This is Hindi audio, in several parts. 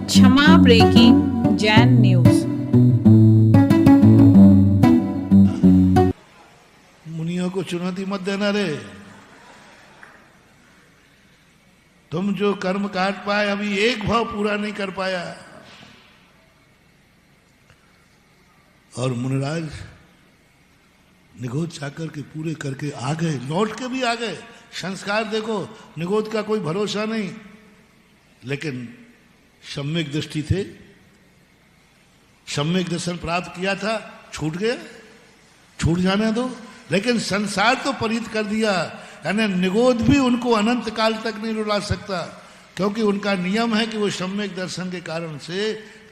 क्षमा ब्रेकिंग जैन न्यूज। मुनियों को चुनौती मत देना रे। तुम जो कर्म काट पाए अभी एक भाव पूरा नहीं कर पाया। और मुनिराज निगोद चाकर के पूरे करके आ गए, लौट के भी आ गए। संस्कार देखो, निगोद का कोई भरोसा नहीं, लेकिन सम्यक दृष्टि थे, सम्यक दर्शन प्राप्त किया था, छूट गया, छूट जाने दो। लेकिन संसार तो परित कर दिया, यानी निगोद भी उनको अनंत काल तक नहीं रुला सकता, क्योंकि उनका नियम है कि वो सम्यक दर्शन के कारण से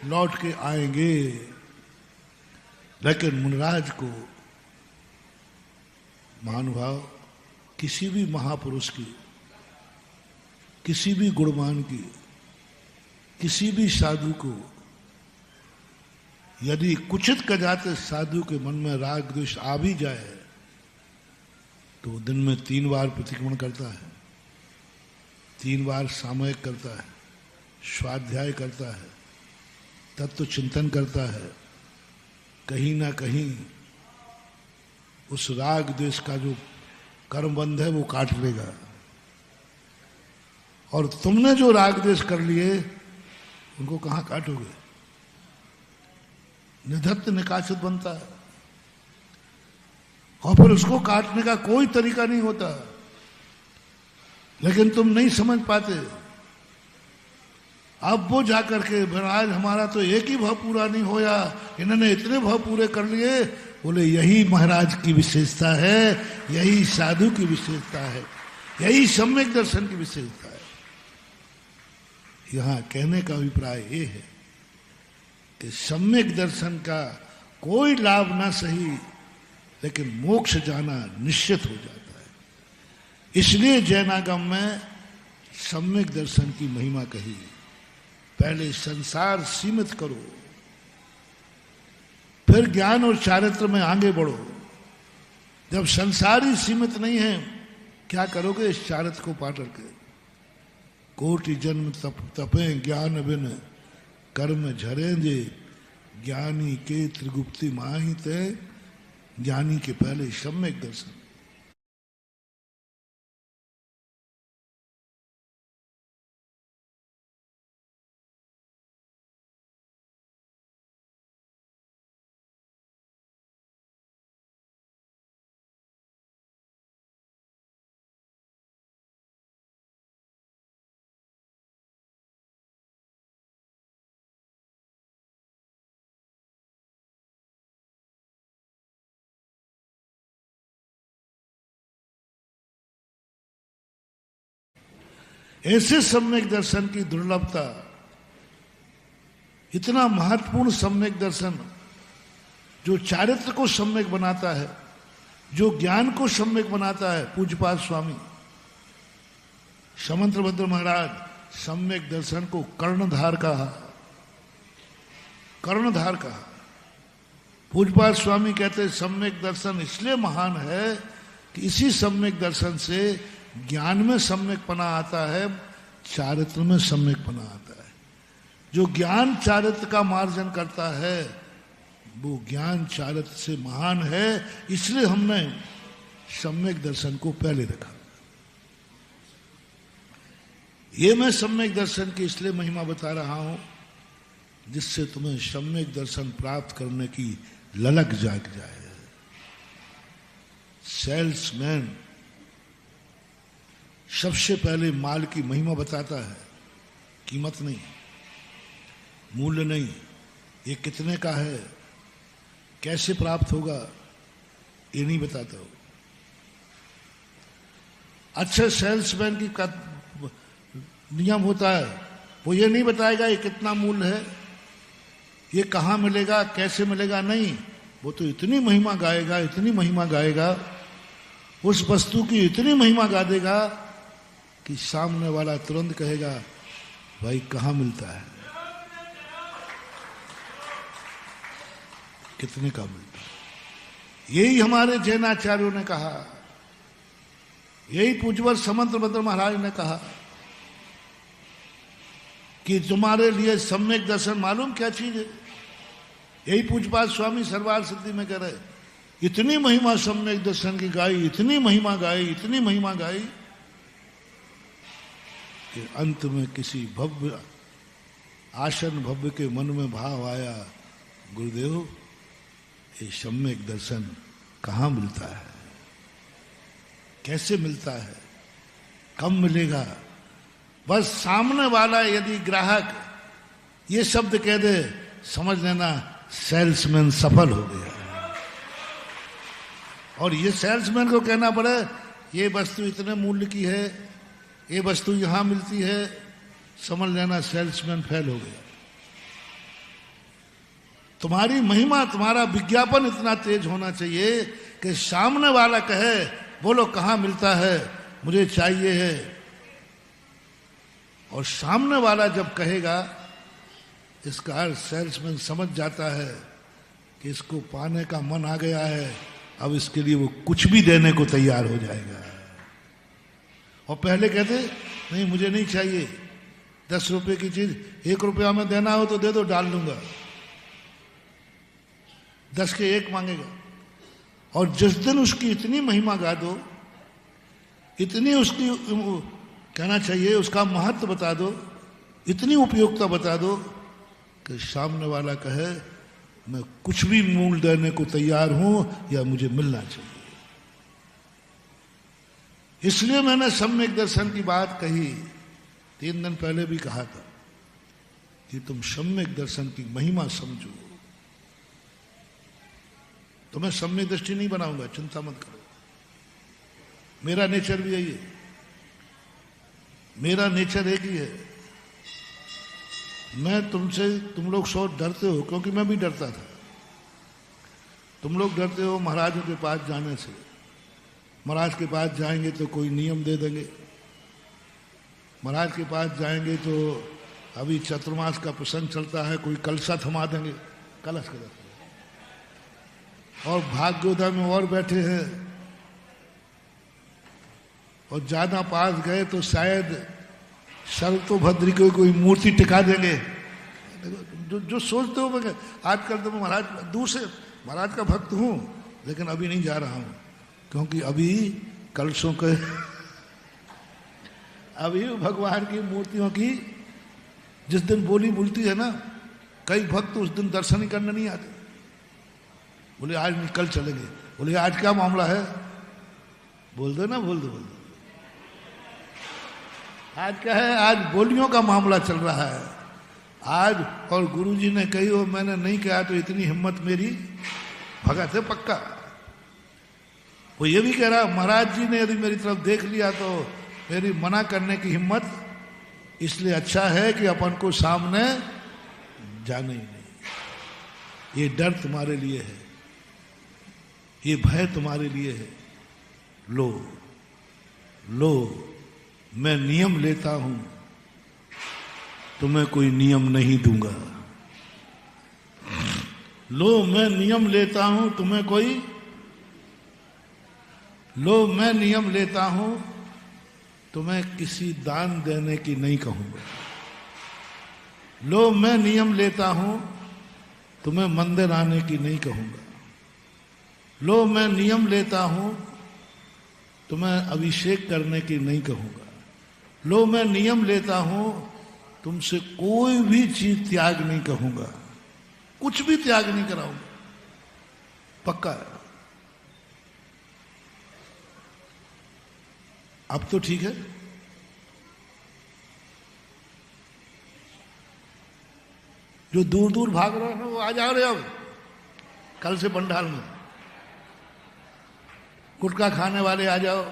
लौट के आएंगे। लेकिन मुनिराज को महानुभाव किसी भी महापुरुष की, किसी भी गुणवान की, किसी भी साधु को यदि कुचित कजाते साधु के मन में राग द्वेष आ भी जाए तो दिन में 3 बार प्रतिक्रमण करता है, 3 बार सामयिक करता है, स्वाध्याय करता है, तत्व चिंतन करता है। कहीं ना कहीं उस राग द्वेष का जो कर्मबंध है वो काट लेगा। और तुमने जो राग द्वेष कर लिए उनको कहां काटोगे? निधत्त निकासित बनता है, और फिर उसको काटने का कोई तरीका नहीं होता। लेकिन तुम नहीं समझ पाते। अब वो जाकर के महाराज हमारा तो एक ही भाव पूरा नहीं होया, इन्होंने इतने भाव पूरे कर लिए। बोले यही महाराज की विशेषता है, यही साधु की विशेषता है, यही सम्यक दर्शन की विशेषता है। यहां कहने का अभिप्राय ये है कि सम्यक दर्शन का कोई लाभ ना सही, लेकिन मोक्ष जाना निश्चित हो जाता है। इसलिए जैनागम में सम्यक दर्शन की महिमा कही। पहले संसार सीमित करो, फिर ज्ञान और चारित्र में आगे बढ़ो। जब संसार ही सीमित नहीं है, क्या करोगे इस चारित्र को पा करके? कोटि जन्म तपे ज्ञान बिन कर्म झरेंगे, ज्ञानी के त्रिगुप्ति माही ते। ज्ञानी के पहले सम्यक दर्शन। ऐसे सम्यक दर्शन की दुर्लभता, इतना महत्वपूर्ण सम्यक दर्शन जो चारित्र को सम्यक बनाता है, जो ज्ञान को सम्यक बनाता है। पूज्यपाद स्वामी समंतभद्र महाराज सम्यक दर्शन को कर्णधार कहा, कर्णधार कहा। पूज्यपाद स्वामी कहते सम्यक दर्शन इसलिए महान है कि इसी सम्यक दर्शन से ज्ञान में सम्यकपना आता है, चारित्र में सम्यकपना आता है। जो ज्ञान चारित्र का मार्जन करता है वो ज्ञान चारित्र से महान है। इसलिए हमने सम्यक दर्शन को पहले रखा। ये मैं सम्यक दर्शन की इसलिए महिमा बता रहा हूं जिससे तुम्हें सम्यक दर्शन प्राप्त करने की ललक जाग जाए। सेल्समैन सबसे पहले माल की महिमा बताता है, कीमत नहीं, मूल्य नहीं, ये कितने का है, कैसे प्राप्त होगा, ये नहीं बताता हो। अच्छे सेल्समैन की नियम होता है, वो ये नहीं बताएगा ये कितना मूल्य है, ये कहाँ मिलेगा, कैसे मिलेगा, नहीं। वो तो इतनी महिमा गाएगा, इतनी महिमा गाएगा, उस वस्तु की इतनी महिमा गा देगा कि सामने वाला तुरंत कहेगा भाई कहाँ मिलता है, कितने का मिलता है। यही हमारे जैनाचार्यों ने कहा, यही पूज्यवर समंतभद्र महाराज ने कहा कि तुम्हारे लिए सम्यक दर्शन मालूम क्या चीज है? यही पूज्यपाद स्वामी सर्वार सिद्धि में कह रहे, इतनी महिमा सम्यक दर्शन की गाई, इतनी महिमा गाई, इतनी महिमा गाई कि अंत में किसी भव्य आसन भव्य के मन में भाव आया, गुरुदेव ये सम्यक दर्शन कहाँ मिलता है, कैसे मिलता है, कब मिलेगा? बस सामने वाला यदि ग्राहक ये शब्द कह दे, समझ लेना सेल्समैन सफल हो गया। और ये सेल्समैन को कहना पड़े ये वस्तु इतने मूल्य की है, ये वस्तु यहां मिलती है, समझ लेना सेल्समैन फेल हो गया। तुम्हारी महिमा, तुम्हारा विज्ञापन इतना तेज होना चाहिए कि सामने वाला कहे बोलो कहां मिलता है, मुझे चाहिए है। और सामने वाला जब कहेगा, इसका अर्थ सेल्समैन समझ जाता है कि इसको पाने का मन आ गया है, अब इसके लिए वो कुछ भी देने को तैयार हो जाएगा। और पहले कहते नहीं मुझे नहीं चाहिए, 10 रुपए की चीज 1 रुपया में देना हो तो दे दो, डाल दूंगा, 10 के 1 मांगेगा। और जिस दिन उसकी इतनी महिमा गा दो, इतनी उसकी कहना चाहिए उसका महत्व बता दो, इतनी उपयोगिता बता दो कि सामने वाला कहे मैं कुछ भी मूल देने को तैयार हूं या मुझे मिलना चाहिए। इसलिए मैंने सम्यक दर्शन की बात कही, 3 दिन पहले भी कहा था कि तुम सम्यक दर्शन की महिमा समझो। तो मैं सम्यक दृष्टि नहीं बनाऊंगा, चिंता मत करो, मेरा नेचर भी यही है, मेरा नेचर एक ही है। मैं तुमसे, तुम लोग सौ डरते हो क्योंकि मैं भी डरता था। तुम लोग डरते हो महाराजों के पास जाने से, महाराज के पास जाएंगे तो कोई नियम दे देंगे, महाराज के पास जाएंगे तो अभी चतुर्मास का प्रसंग चलता है, कोई कलशा थमा देंगे, कलश कर, और भाग्योदय में और बैठे हैं, और ज्यादा पास गए तो शायद शरतोभद्र को कोई मूर्ति टिका देंगे। जो सोचते हो, मैं आजकल तो मैं महाराज दूर से महाराज का भक्त हूं, लेकिन अभी नहीं जा रहा हूं क्योंकि अभी कलशों के अभी भगवान की मूर्तियों की जिस दिन बोली बोलती है ना, कई भक्त उस दिन दर्शन ही करने नहीं आते। बोले आज नहीं कल चलेंगे, बोले आज क्या मामला है, बोल दो ना, बोल दो आज क्या है, आज बोलियों का मामला चल रहा है आज। और गुरुजी ने कही हो मैंने नहीं कहा तो इतनी हिम्मत मेरी भगत है पक्का। वो ये भी कह रहा महाराज जी ने यदि मेरी तरफ देख लिया तो मेरी मना करने की हिम्मत, इसलिए अच्छा है कि अपन को सामने जाने ही नहीं। ये डर तुम्हारे लिए है, ये भय तुम्हारे लिए है। लो लो मैं नियम लेता हूं, तुम्हें कोई नियम नहीं दूंगा। लो मैं नियम लेता हूं, तुम्हें कोई, लो मैं नियम लेता हूं, तुम्हें किसी दान देने की नहीं कहूंगा। लो मैं नियम लेता हूं, तुम्हें मंदिर आने की नहीं कहूंगा। लो मैं नियम लेता हूं, तुम्हें अभिषेक करने की नहीं कहूंगा। लो मैं नियम लेता हूं, तुमसे कोई भी चीज त्याग नहीं कहूंगा, कुछ भी त्याग नहीं कराऊंगा, पक्का है। अब तो ठीक है। जो दूर दूर भाग रहे हैं वो आ जा रहे अब कल से पंडाल में, गुटखा खाने वाले आ जाओ,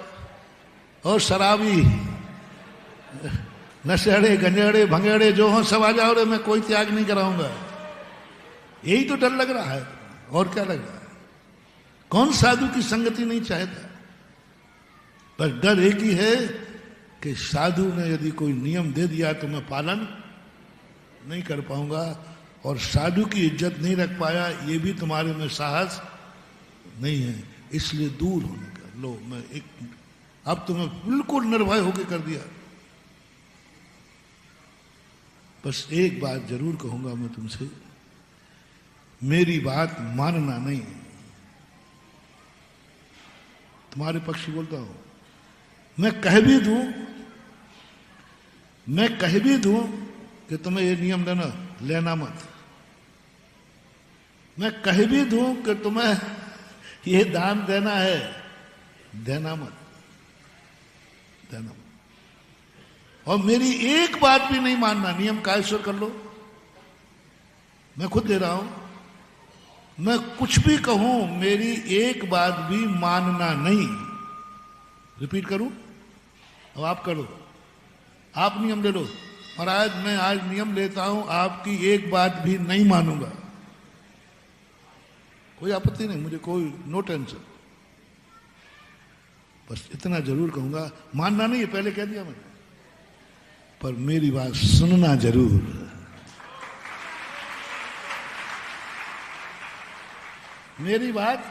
और शराबी नशेड़े गंजेड़े भंगेड़े जो हो सब आ जाओ रे, मैं कोई त्याग नहीं कराऊंगा। यही तो डर लग रहा है, और क्या लग रहा है? कौन साधु की संगति नहीं चाहता? पर डर एक ही है कि साधु ने यदि कोई नियम दे दिया तो मैं पालन नहीं कर पाऊंगा, और साधु की इज्जत नहीं रख पाया, ये भी तुम्हारे में साहस नहीं है, इसलिए दूर होने का। लो मैं एक, अब तुम्हें बिल्कुल निर्भय होकर कर दिया। बस एक बात जरूर कहूंगा मैं तुमसे, मेरी बात मानना नहीं। तुम्हारे पक्ष की बोलता हूं, मैं कह भी दूं कि तुम्हें ये नियम लेना मत। मैं कह भी दूं कि तुम्हें ये दान देना है, देना मत। और मेरी एक बात भी नहीं मानना, नियम कायस्वर कर लो। मैं खुद दे रहा हूं, मैं कुछ भी कहूं मेरी एक बात भी मानना नहीं। रिपीट करूं? अब आप करो, आप नियम ले लो। महाराज मैं आज नियम लेता हूं, आपकी एक बात भी नहीं मानूंगा। कोई आपत्ति नहीं, मुझे कोई नो टेंशन। बस इतना जरूर कहूंगा, मानना नहीं है पहले कह दिया मैंने, पर मेरी बात सुनना जरूर। मेरी बात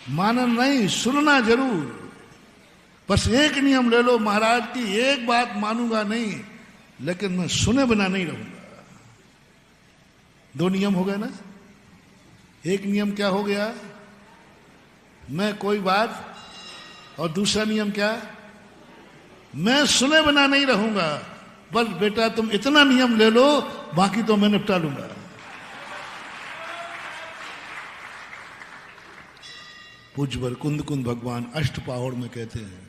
मानना नहीं, सुनना जरूर। बस एक नियम ले लो, महाराज की एक बात मानूंगा नहीं, लेकिन मैं सुने बिना नहीं रहूंगा। दो नियम हो गए ना। एक नियम क्या हो गया, मैं कोई बात, और दूसरा नियम क्या, मैं सुने बिना नहीं रहूंगा। बस बेटा तुम इतना नियम ले लो, बाकी तो मैं निपटा लूंगा। पूज्यवर कुंद भगवान अष्टपाहड़ में कहते हैं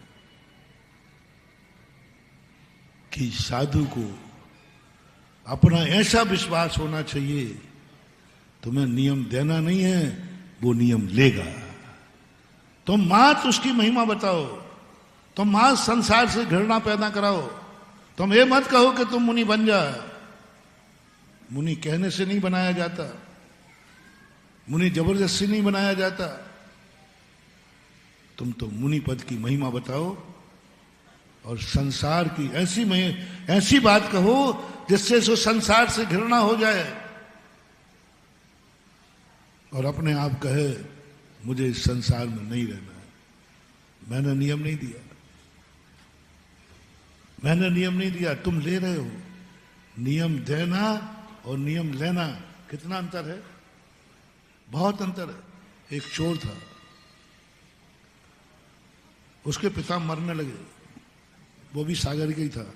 कि साधु को अपना ऐसा विश्वास होना चाहिए, तुम्हें नियम देना नहीं है, वो नियम लेगा। तुम मात उसकी महिमा बताओ, तुम मात संसार से घृणा पैदा कराओ। तुम ये मत कहो कि तुम मुनि बन जा। मुनि कहने से नहीं बनाया जाता, मुनि जबरदस्ती नहीं बनाया जाता। तुम तो मुनि पद की महिमा बताओ और संसार की ऐसी बात कहो जिससे सो संसार से घृणा हो जाए, और अपने आप कहे मुझे इस संसार में नहीं रहना है। मैंने नियम नहीं दिया, मैंने नियम नहीं दिया, तुम ले रहे हो। नियम देना और नियम लेना कितना अंतर है, बहुत अंतर है। एक चोर था, उसके पिता मरने लगे, वो भी सागर के ही था।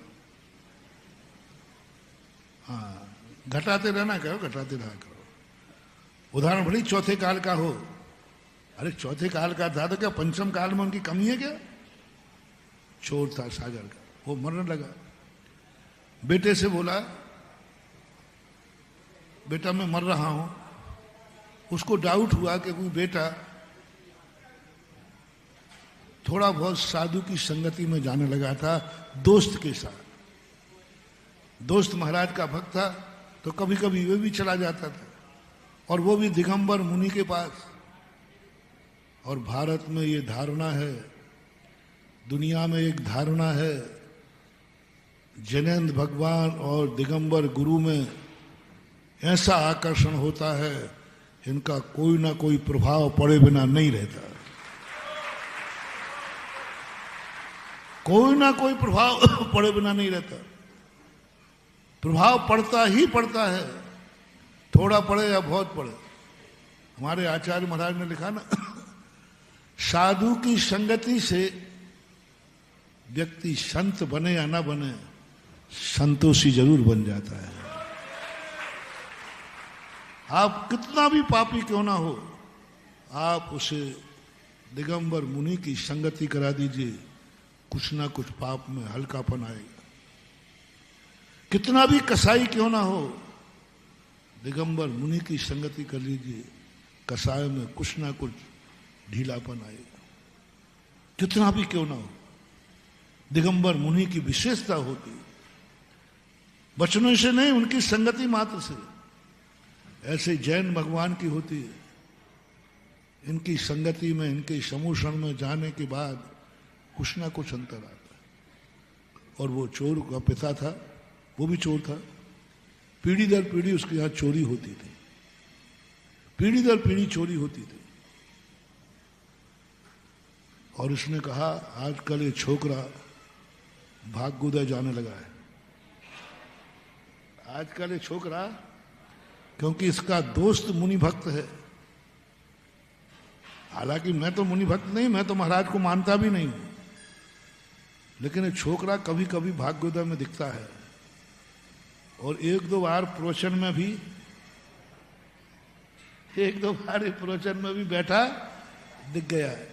हाँ, घटाते रहना करो, घटाते रहा करो। उदाहरण भले चौथे काल का हो। अरे चौथे काल का था तो क्या पंचम काल में उनकी कमी है क्या? चोर था सागर का, वो मरने लगा। बेटे से बोला, बेटा मैं मर रहा हूं। उसको डाउट हुआ कि कोई बेटा थोड़ा बहुत साधु की संगति में जाने लगा था, दोस्त के साथ। दोस्त महाराज का भक्त था, तो कभी कभी वे भी चला जाता था, और वो भी दिगंबर मुनि के पास। और भारत में ये धारणा है, दुनिया में एक धारणा है, जैनेन्द्र भगवान और दिगंबर गुरु में ऐसा आकर्षण होता है, इनका कोई ना कोई प्रभाव पड़े बिना नहीं रहता। कोई ना कोई प्रभाव पड़े बिना नहीं रहता। प्रभाव पड़ता ही पड़ता है, थोड़ा पड़े या बहुत पड़े। हमारे आचार्य महाराज ने लिखा ना, साधु की संगति से व्यक्ति संत बने या ना बने, संतोषी जरूर बन जाता है। आप कितना भी पापी क्यों ना हो, आप उसे दिगंबर मुनि की संगति करा दीजिए, कुछ ना कुछ पाप में हल्कापन आएगा। कितना भी कसाई क्यों ना हो, दिगंबर मुनि की संगति कर लीजिए, कसाय में कुछ ना कुछ ढीलापन आएगा। कितना भी क्यों ना हो, दिगंबर मुनि की विशेषता होती है, वचनों से नहीं, उनकी संगति मात्र से। ऐसे जैन भगवान की होती है, इनकी संगति में, इनके समूषण में जाने के बाद कुछ ना कुछ अंतर आता है। और वो चोर का पिता था, वो भी चोर था। पीढ़ी दर पीढ़ी उसके यहां चोरी होती थी, पीढ़ी दर पीढ़ी चोरी होती थी। और उसने कहा आजकल ये छोकरा भाग गुदा जाने लगा है, आजकल ये छोकरा, क्योंकि इसका दोस्त मुनि भक्त है, हालांकि मैं तो मुनि भक्त नहीं, मैं तो महाराज को मानता भी नहीं हूं, लेकिन ये छोकरा कभी कभी भाग्योदय में दिखता है, और एक दो बार प्रवचन में भी बैठा दिख गया है।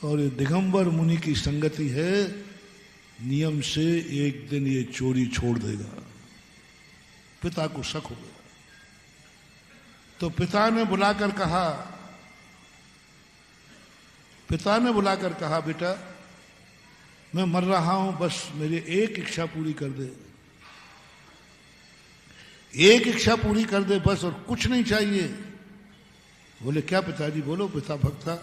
और ये दिगंबर मुनि की संगति है, नियम से एक दिन ये चोरी छोड़ देगा। पिता को शक हो गया, तो पिता ने बुलाकर कहा, बेटा मैं मर रहा हूं, बस मेरी एक इच्छा पूरी कर दे, एक इच्छा पूरी कर दे बस, और कुछ नहीं चाहिए। बोले क्या पिताजी, बोलो। पिता भक्ता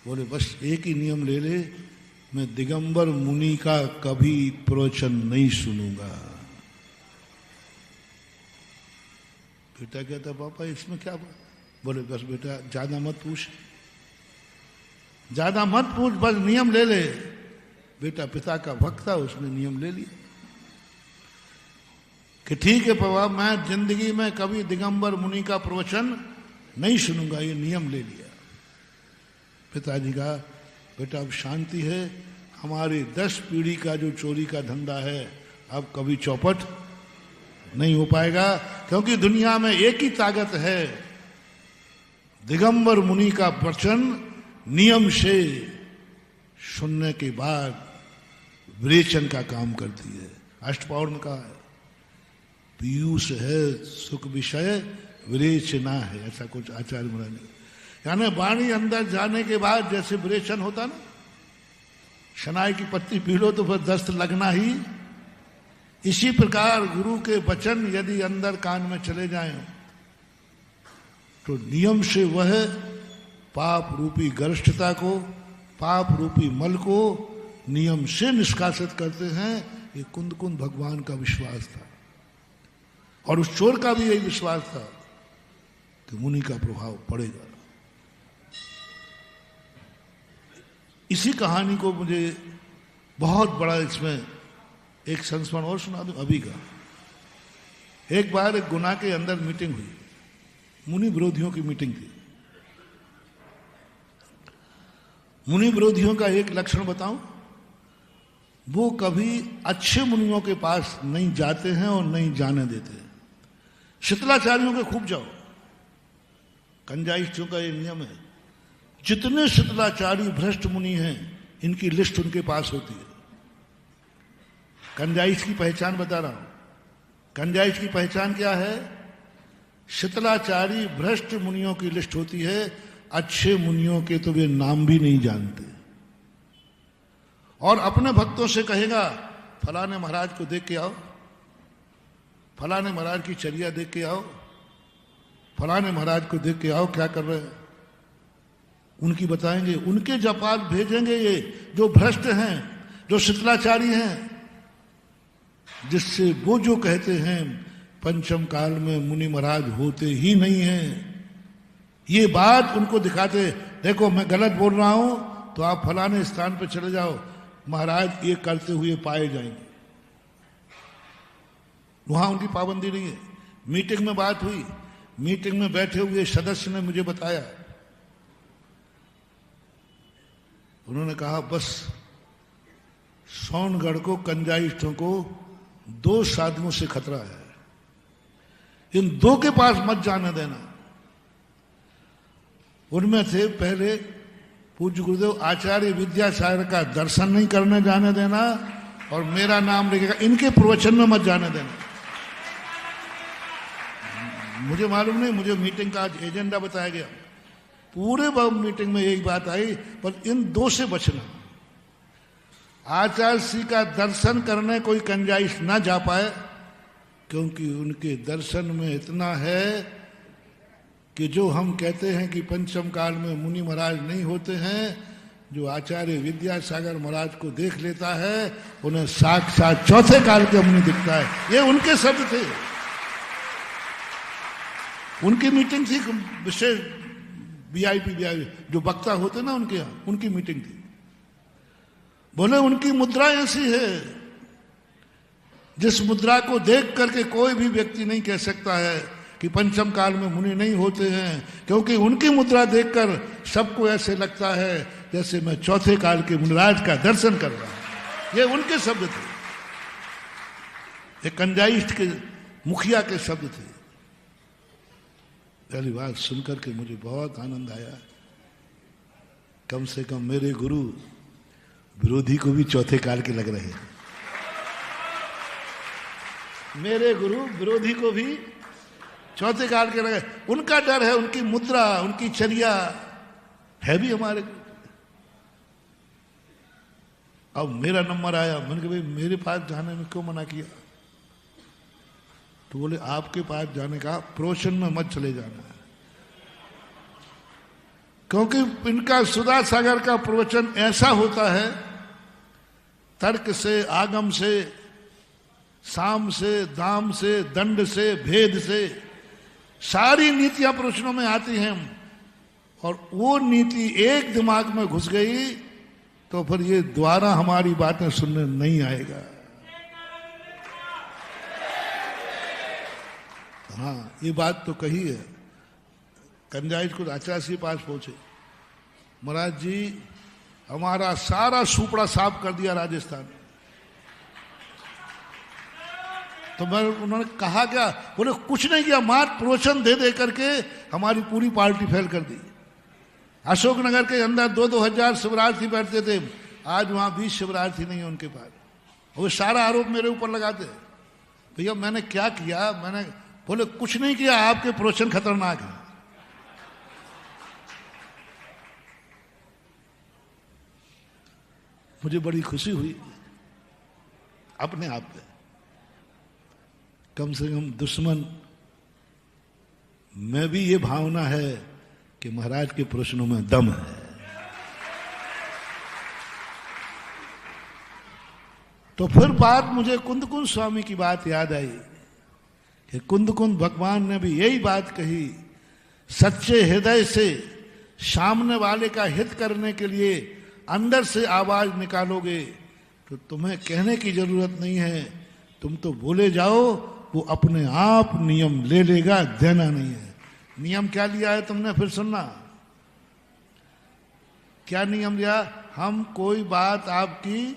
बोले बस एक ही नियम ले ले, मैं दिगंबर मुनि का कभी प्रवचन नहीं सुनूंगा। बेटा कहता पापा इसमें क्या बात? बोले बस बेटा ज्यादा मत पूछ, बस नियम ले ले। बेटा पिता का भक्त था, उसने नियम ले लिया कि ठीक है पापा, मैं जिंदगी में कभी दिगंबर मुनि का प्रवचन नहीं सुनूंगा, ये नियम ले लिया। पिताजी का बेटा अब शांति है, हमारी 10 पीढ़ी का जो चोरी का धंधा है अब कभी चौपट नहीं हो पाएगा, क्योंकि दुनिया में एक ही ताकत है, दिगंबर मुनि का वचन नियम से सुनने के बाद विरेचन का काम करती है। अष्टपौर ने कहा है, पीयूष है सुख विषय विरेचना है, ऐसा कुछ आचार्य महाराज ने, यानी वाणी अंदर जाने के बाद जैसे विरेचन होता ना, शनाई की पत्ती पी लो तो फिर दस्त लगना ही, इसी प्रकार गुरु के वचन यदि अंदर कान में चले जाएं तो नियम से वह पाप रूपी गरिष्ठता को, पाप रूपी मल को नियम से निष्कासित करते हैं। ये कुंद भगवान का विश्वास था, और उस चोर का भी यही विश्वास था कि मुनि का प्रभाव पड़ेगा। इसी कहानी को मुझे बहुत बड़ा इसमें एक संस्मरण और सुना दूं अभी का। एक बार एक गुना के अंदर मीटिंग हुई, मुनि विरोधियों की मीटिंग थी। मुनि विरोधियों का एक लक्षण बताऊं, वो कभी अच्छे मुनियों के पास नहीं जाते हैं और नहीं जाने देते। शीतलाचार्यों के खूब जाओ, कंजाइष्टियों का ये नियम है, जितने शीतलाचारी भ्रष्ट मुनि हैं इनकी लिस्ट उनके पास होती है। कंजाइश की पहचान बता रहा हूं, कंजाइश की पहचान क्या है? शीतलाचारी भ्रष्ट मुनियों की लिस्ट होती है, अच्छे मुनियों के तो वे नाम भी नहीं जानते, और अपने भक्तों से कहेगा फलाने महाराज को देख के आओ, फलाने महाराज की चर्या देख के आओ, फलाने महाराज को देख के आओ क्या कर रहे हैं, उनकी बताएंगे, उनके जपाल भेजेंगे ये जो भ्रष्ट हैं, जो शीतलाचारी हैं, जिससे वो जो कहते हैं पंचम काल में मुनि महाराज होते ही नहीं हैं, ये बात उनको दिखाते, देखो मैं गलत बोल रहा हूं तो आप फलाने स्थान पर चले जाओ, महाराज ये करते हुए पाए जाएंगे। वहां उनकी पाबंदी नहीं है। मीटिंग में बात हुई, मीटिंग में बैठे हुए सदस्य ने मुझे बताया, उन्होंने कहा बस सोनगढ़ को कंजाइष्टों को 2 साधुओं से खतरा है, इन 2 के पास मत जाने देना। उनमें थे पहले पूज्य गुरुदेव आचार्य विद्यासागर का दर्शन नहीं करने जाने देना, और मेरा नाम लिखेगा, इनके प्रवचन में मत जाने देना। मुझे मालूम नहीं, मुझे मीटिंग का आज एजेंडा बताया गया, पूरे मीटिंग में एक बात आई, पर इन 2 से बचना। आचार्य श्री का दर्शन करने कोई कंजाइश ना जा पाए, क्योंकि उनके दर्शन में इतना है कि जो हम कहते हैं कि पंचम काल में मुनि महाराज नहीं होते हैं, जो आचार्य विद्यासागर महाराज को देख लेता है उन्हें साक्षात चौथे काल के मुनि दिखता है। ये उनके शब्द थे, उनकी मीटिंग थी, विशेष वीआईपी जो वक्ता होते ना उनके यहां, उनकी मीटिंग थी। बोले उनकी मुद्रा ऐसी है जिस मुद्रा को देख करके कोई भी व्यक्ति नहीं कह सकता है कि पंचम काल में मुनि नहीं होते हैं, क्योंकि उनकी मुद्रा देखकर सबको ऐसे लगता है जैसे मैं चौथे काल के मुनिराज का दर्शन कर रहा हूं। ये उनके शब्द थे, ये कंजाइस्ट के मुखिया के शब्द थे। पहली बात सुनकर के मुझे बहुत आनंद आया। कम से कम मेरे गुरु विरोधी को भी चौथे काल के लग रहे हैं। मेरे गुरु विरोधी को भी चौथे काल के लगे। उनका डर है, उनकी मुद्रा, उनकी चर्या है भी हमारे। अब मेरा नंबर आया, मैंने कहा भाई मेरे पास जाने में क्यों मना किया? तो बोले आपके पास जाने का प्रवचन में मत चले जाना, क्योंकि इनका सुधा सागर का प्रवचन ऐसा होता है, तर्क से, आगम से, साम से, दाम से, दंड से, भेद से सारी नीतियां प्रवचनों में आती हैं। और वो नीति एक दिमाग में घुस गई तो फिर ये दोबारा हमारी बातें सुनने नहीं आएगा। हाँ, ये बात तो कही है। कंजाइज को आचार्य के पास पहुंचे, महाराज जी हमारा सारा सुपड़ा साफ कर दिया राजस्थान। तो मैं, उन्होंने कहा क्या? बोले कुछ नहीं किया, मात्र प्रवचन दे दे करके हमारी पूरी पार्टी फेल कर दी। अशोकनगर के अंदर 2-2 हजार शिवरार्थी बैठते थे, आज वहां 20 शिवरार्थी नहीं है उनके पास। वो सारा आरोप मेरे ऊपर लगाते। भैया मैंने क्या किया? मैंने, बोले कुछ नहीं किया, आपके प्रवचन खतरनाक है। मुझे बड़ी खुशी हुई अपने आप पे। कम से कम दुश्मन में भी ये भावना है कि महाराज के प्रश्नों में दम है। तो फिर बात मुझे कुंद कुंद स्वामी की बात याद आई कि कुंद कुंद भगवान ने भी यही बात कही, सच्चे हृदय से सामने वाले का हित करने के लिए अंदर से आवाज निकालोगे तो तुम्हें कहने की जरूरत नहीं है, तुम तो बोले जाओ, वो अपने आप नियम ले लेगा, देना नहीं है। नियम क्या लिया है तुमने? फिर सुनना, क्या नियम लिया? हम कोई बात आपकी,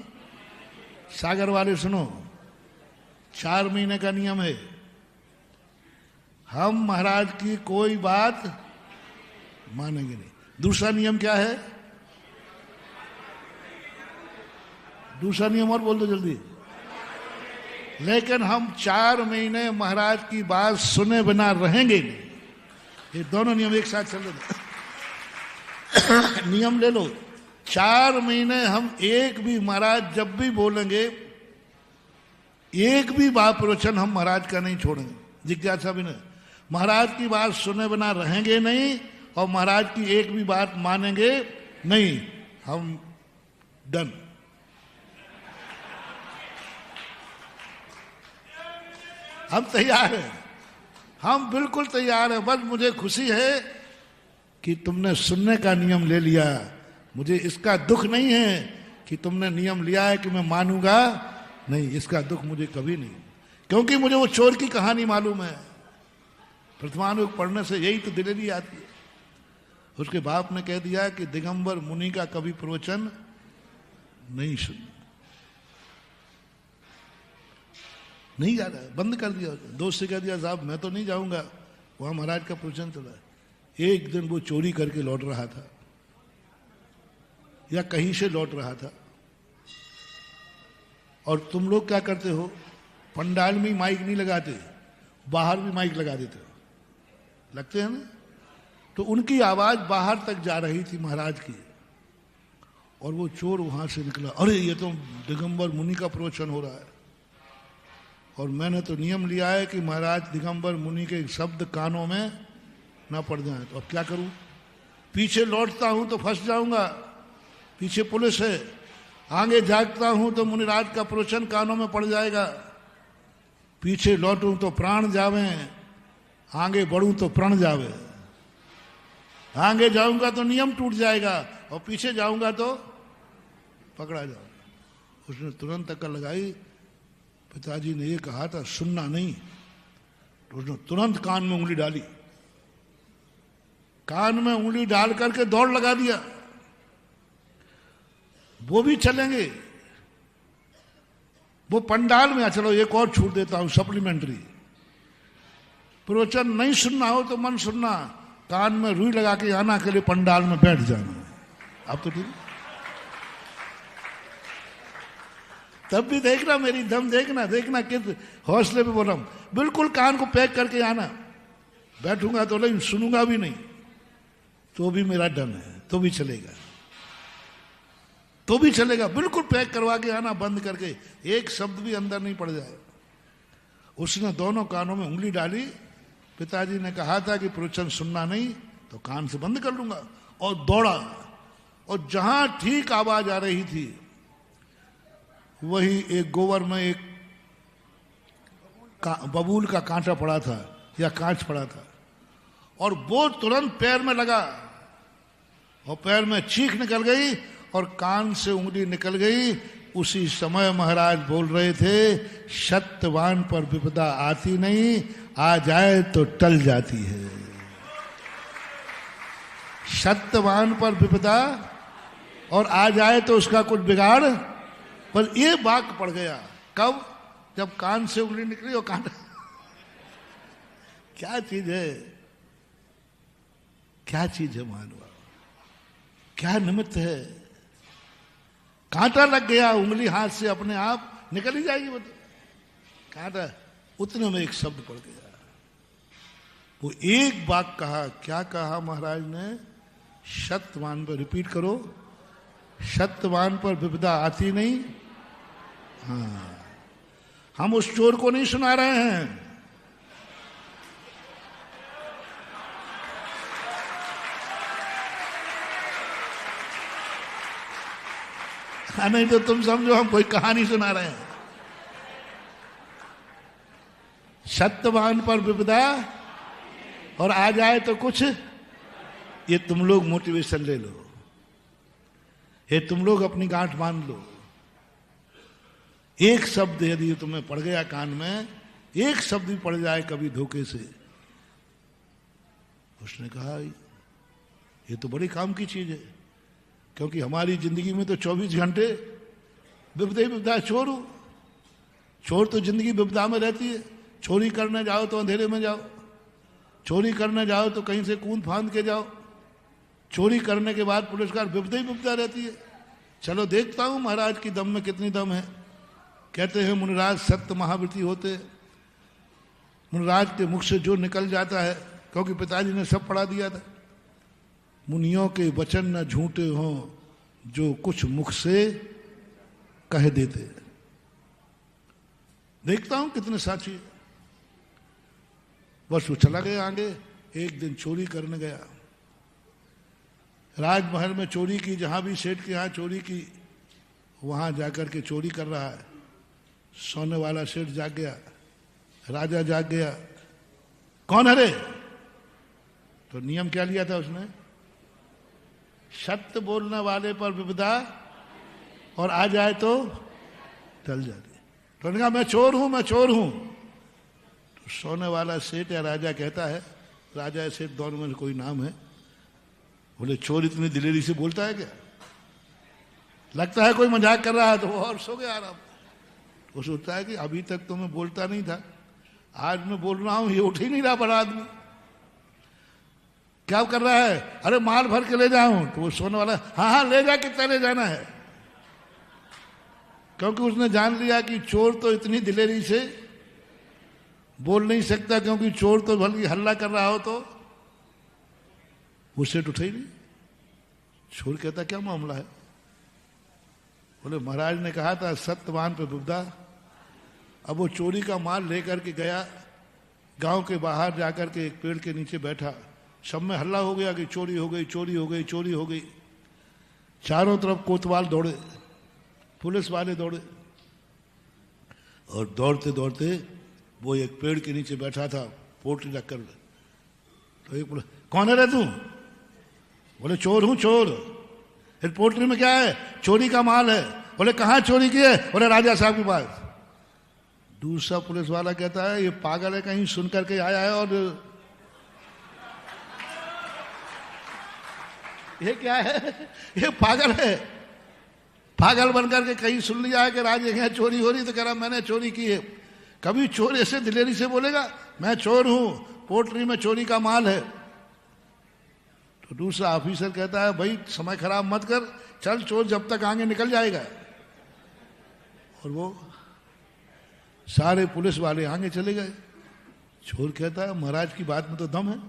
सागर वाले सुनो, 4 महीने का नियम है। हम महाराज की कोई बात मानेंगे नहीं। दूसरा नियम क्या है? दूसरा नियम और बोल दो जल्दी। लेकिन हम 4 महीने महाराज की बात सुने बिना रहेंगे नहीं। ये दोनों नियम एक साथ चल रहे। नियम ले लो, 4 महीने हम एक भी, महाराज जब भी बोलेंगे एक भी बात प्रवचन हम महाराज का नहीं छोड़ेंगे, जिज्ञासा भी नहीं। महाराज की बात सुने बिना रहेंगे नहीं और महाराज की एक भी बात मानेंगे नहीं। हम डन। हम तैयार हैं, हम बिल्कुल तैयार हैं। बस मुझे खुशी है कि तुमने सुनने का नियम ले लिया। मुझे इसका दुख नहीं है कि तुमने नियम लिया है कि मैं मानूंगा नहीं, इसका दुख मुझे कभी नहीं, क्योंकि मुझे वो चोर की कहानी मालूम है। प्रथमानुग पढ़ने से यही तो दिलेरी आती है। उसके बाप ने कह दिया कि दिगंबर मुनि का कभी प्रवचन नहीं सुन, नहीं जा रहा है, बंद कर दिया। दोस्त से कह दिया साहब मैं तो नहीं जाऊंगा, वहां महाराज का प्रवचन चला है। एक दिन वो चोरी करके लौट रहा था या कहीं से लौट रहा था, और तुम लोग क्या करते हो, पंडाल में माइक नहीं लगाते, बाहर भी माइक लगा देते हो, लगते हैं ना। तो उनकी आवाज बाहर तक जा रही थी महाराज की, और वो चोर वहां से निकला, अरे ये तो दिगंबर मुनि का प्रवचन हो रहा है, और मैंने तो नियम लिया है कि महाराज दिगंबर मुनि के शब्द कानों में ना पड़ जाए। तो अब क्या करूं? पीछे लौटता हूं तो फंस जाऊंगा, पीछे पुलिस है। आगे जागता हूं तो मुनिराज का प्रवचन कानों में पड़ जाएगा। पीछे लौटूं तो प्राण जावे, आगे बढ़ूं तो प्रण जावे। आगे जाऊंगा तो नियम टूट जाएगा और पीछे जाऊंगा तो पकड़ा जाऊंगा। उसने तुरंत अक्ल लगाई, पिताजी ने ये कहा था सुनना नहीं, तो उसने तुरंत कान में उंगली डाली, कान में उंगली डाल करके दौड़ लगा दिया। वो भी चलेंगे, वो पंडाल में, चलो एक और छूट देता हूं सप्लीमेंट्री, प्रवचन नहीं सुनना हो तो मन सुनना, कान में रुई लगा के आना के लिए पंडाल में बैठ जाना। अब तो ठीक, तब भी देखना मेरी दम, देखना देखना किस हौसले पे बोल रहा हूं। बिल्कुल कान को पैक करके आना, बैठूंगा तो नहीं, सुनूंगा भी नहीं तो भी मेरा डन है, तो भी चलेगा, तो भी चलेगा। बिल्कुल पैक करवा के आना, बंद करके, एक शब्द भी अंदर नहीं पड़ जाए। उसने दोनों कानों में उंगली डाली। पिताजी ने कहा था कि प्रवचन सुनना नहीं तो कान से बंद कर लूंगा, और दौड़ा, और जहां ठीक आवाज आ रही थी वही एक गोबर में एक बबूल का कांटा पड़ा था या कांच पड़ा था, और वो तुरंत पैर में लगा, और पैर में चीख निकल गई और कान से उंगली निकल गई। उसी समय महाराज बोल रहे थे, सत्यवान पर विपदा आती नहीं, आ जाए तो टल जाती है। सत्यवान पर विपदा और आ जाए तो उसका कुछ बिगाड़, पर ये वाक्य पड़ गया कब, जब कान से उंगली निकली और कान क्या चीज है, क्या चीज है मानवा, क्या निमित्त है। कांटा लग गया, उंगली हाथ से अपने आप निकल ही जाएगी वो तो, कांटा, उतने में एक शब्द पड़ गया। वो एक वाक्य कहा, क्या कहा महाराज ने, सत्यवान पर, रिपीट करो, सत्यवान पर विपदा आती नहीं। हाँ, हम उस चोर को नहीं सुना रहे हैं, नहीं तो तुम समझो हम कोई कहानी सुना रहे हैं। सत्यवान पर विपदा और आ जाए तो कुछ, ये तुम लोग मोटिवेशन ले लो, ये तुम लोग अपनी गांठ बांध लो। एक शब्द यदि तुम्हें पड़ गया कान में, एक शब्द भी पड़ जाए कभी धोखे से, उसने कहा ये तो बड़ी काम की चीज है, क्योंकि हमारी जिंदगी में तो 24 घंटे विपदा ही विपदा। चोर हो, चोर तो जिंदगी विपदा में रहती है। चोरी करने जाओ तो अंधेरे में जाओ, चोरी करने जाओ तो कहीं से कूद फांद के जाओ, चोरी करने के बाद पुरस्कार, विपदा ही विपदा रहती है। चलो देखता हूं महाराज की दम में कितनी दम है। कहते हैं मुनिराज सत्य महावृत्ति होते, मुनिराज के मुख से जो निकल जाता है, क्योंकि पिताजी ने सब पढ़ा दिया था, मुनियों के वचन न झूठे हों जो कुछ मुख से कह देते। देखता हूं कितने साथी। बस वो चला गया आगे। एक दिन चोरी करने गया, राजमहल में चोरी की, जहां भी सेठ के यहां चोरी की, वहां जाकर के चोरी कर रहा है। सोने वाला सेठ जाग गया, राजा जाग गया, कौन है रे? तो नियम क्या लिया था उसने, सत्य बोलने वाले पर विपदा और आ जाए तो टल जाती। तो उन्होंने कहा मैं चोर हूं, मैं चोर हूं। तो सोने वाला सेठ या राजा कहता है, राजा या सेठ दोनों में कोई नाम है, बोले चोर इतनी दिलेरी से बोलता है क्या? लगता है कोई मजाक कर रहा है। तो वो और सो गया आराम। वो सोचता है कि अभी तक तो मैं बोलता नहीं था, आज मैं बोल रहा हूं, ये उठ ही नहीं रहा बड़ा आदमी। क्या कर रहा है? अरे माल भर के ले जाऊं। तो वो सोने वाला, हाँ हाँ ले जा, कितना ले जाना है? क्योंकि उसने जान लिया कि चोर तो इतनी दिलेरी से बोल नहीं सकता, क्योंकि चोर तो भले हल्ला कर रहा हो तो उससे उठे ही नहीं। चोर कहता क्या मामला है? बोले महाराज ने कहा था सत्यवान पे विपदा। अब वो चोरी का माल लेकर के गया, गांव के बाहर जाकर के एक पेड़ के नीचे बैठा। सब में हल्ला हो गया कि चोरी हो गई, चोरी हो गई, चोरी हो गई। चारों तरफ कोतवाल दौड़े, पुलिस वाले दौड़े, और दौड़ते दौड़ते वो एक पेड़ के नीचे बैठा था, पोटली रखकर। तो एक बोले कौन है रे तू? बोले चोर हूं, चोर। फिर पोटली में क्या है? चोरी का माल है। बोले कहाँ चोरी की है? बोले राजा साहब के पास। दूसरा पुलिस वाला कहता है ये पागल है, कहीं सुन करके आया है और ये क्या है, ये पागल है, पागल बनकर के कहीं सुन लिया है कि राज यहाँ चोरी हो रही, तो कह रहा मैंने चोरी की है। कभी चोर ऐसे दिलेरी से बोलेगा मैं चोर हूं, पोल्ट्री में चोरी का माल है। तो दूसरा ऑफिसर कहता है भाई समय खराब मत कर, चल चोर जब तक आगे निकल जाएगा। और वो सारे पुलिस वाले आगे चले गए। चोर कहता है महाराज की बात में तो दम है,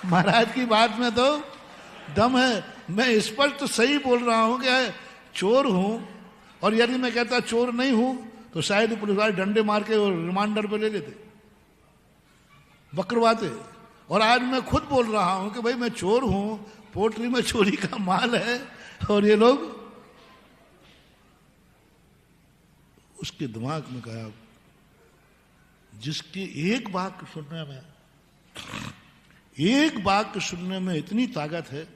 महाराज की बात में तो दम है, मैं स्पष्ट तो सही बोल रहा हूं कि चोर हूं, और यदि मैं कहता चोर नहीं हूं तो शायद पुलिस वाले डंडे मार के और रिमांडर पे ले लेते, बकरवाते। और आज मैं खुद बोल रहा हूं कि भाई मैं चोर हूं, पोल्ट्री में चोरी का माल है, और ये लोग। उसके दिमाग में कहा जिसके एक वाक्य सुनने में, एक वाक्य सुनने में इतनी ताकत है,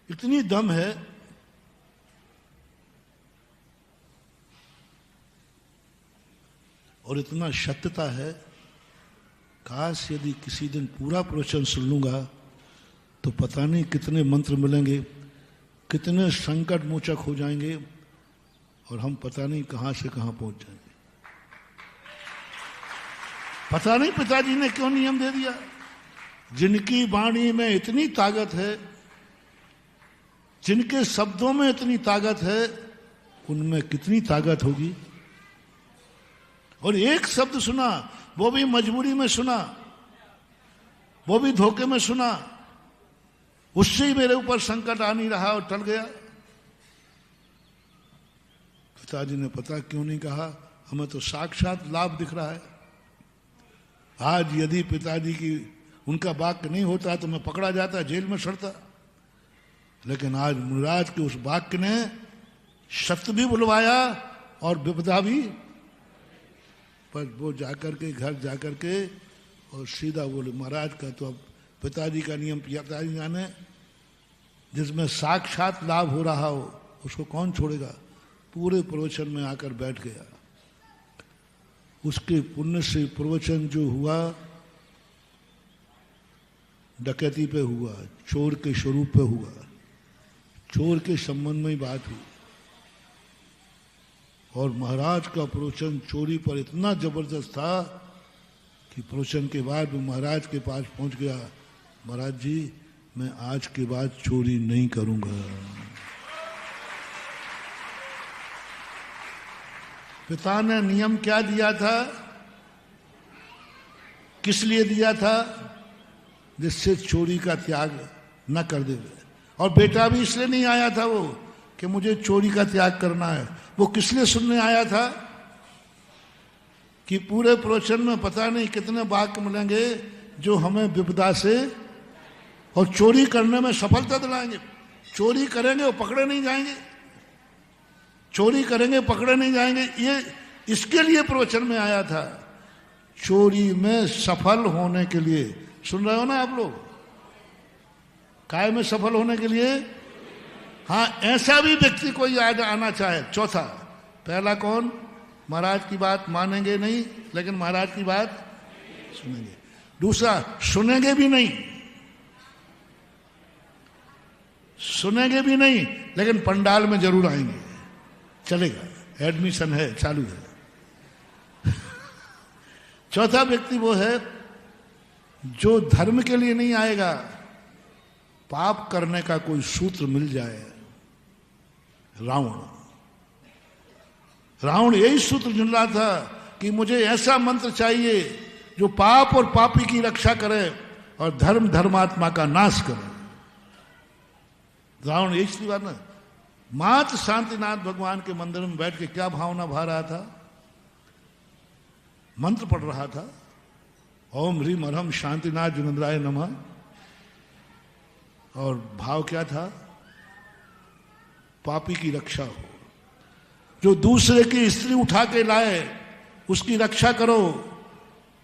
इतनी दम है, और इतना सत्यता है, काश यदि किसी दिन पूरा प्रवचन सुन लूंगा तो पता नहीं कितने मंत्र मिलेंगे, कितने संकट मोचक हो जाएंगे, और हम पता नहीं कहां से कहां पहुंच जाएंगे। पता नहीं पिताजी ने क्यों नियम दे दिया। जिनकी वाणी में इतनी ताकत है, जिनके शब्दों में इतनी ताकत है, उनमें कितनी ताकत होगी। और एक शब्द सुना, वो भी मजबूरी में सुना, वो भी धोखे में सुना, उससे ही मेरे ऊपर संकट आ नहीं रहा और टल गया। पिताजी ने पता क्यों नहीं कहा, हमें तो साक्षात लाभ दिख रहा है। आज यदि पिताजी की उनका वाक्य नहीं होता तो मैं पकड़ा जाता, जेल में सड़ता, लेकिन आज मुराद के उस वाक्य ने सत्य भी बुलवाया और विपदा भी। पर वो जाकर के घर जाकर के और सीधा बोले महाराज का तो अब पिताजी का नियम पिताजी जाने, जिसमें साक्षात लाभ हो रहा हो उसको कौन छोड़ेगा। पूरे प्रवचन में आकर बैठ गया। उसके पुण्य से प्रवचन जो हुआ डकैती पे हुआ, चोर के स्वरूप पे हुआ, चोर के संबंध में ही बात हुई। और महाराज का प्रवचन चोरी पर इतना जबरदस्त था कि प्रवचन के बाद वो महाराज के पास पहुंच गया, महाराज जी मैं आज के बाद चोरी नहीं करूंगा। पिता ने नियम क्या दिया था, किस लिए दिया था, जिससे चोरी का त्याग न कर दे। और बेटा भी इसलिए नहीं आया था वो कि मुझे चोरी का त्याग करना है, वो किस लिए सुनने आया था कि पूरे प्रवचन में पता नहीं कितने वाक्य मिलेंगे जो हमें विपदा से और चोरी करने में सफलता दिलाएंगे। चोरी करेंगे और पकड़े नहीं जाएंगे, चोरी करेंगे पकड़े नहीं जाएंगे, ये इसके लिए प्रवचन में आया था, चोरी में सफल होने के लिए। सुन रहे हो ना आप लोग, काय में सफल होने के लिए। हाँ, ऐसा भी व्यक्ति कोई याद आना चाहे। चौथा, पहला कौन, महाराज की बात मानेंगे नहीं लेकिन महाराज की बात सुनेंगे। दूसरा, सुनेंगे भी नहीं, सुनेंगे भी नहीं लेकिन पंडाल में जरूर आएंगे, चलेगा, एडमिशन है, चालू है। चौथा व्यक्ति वो है जो धर्म के लिए नहीं आएगा, पाप करने का कोई सूत्र मिल जाए। रावण यही सूत्र ढूंढ रहा था कि मुझे ऐसा मंत्र चाहिए जो पाप और पापी की रक्षा करे और धर्म धर्मात्मा का नाश करे। रावण यही बात ना, मात्र शांतिनाथ भगवान के मंदिर में बैठ के क्या भावना भा रहा था, मंत्र पढ़ रहा था, ओम ह्रीम अरहम शांतिनाथ जुनेन्द्राय नमः। और भाव क्या था, पापी की रक्षा हो, जो दूसरे की स्त्री उठा के लाए उसकी रक्षा करो,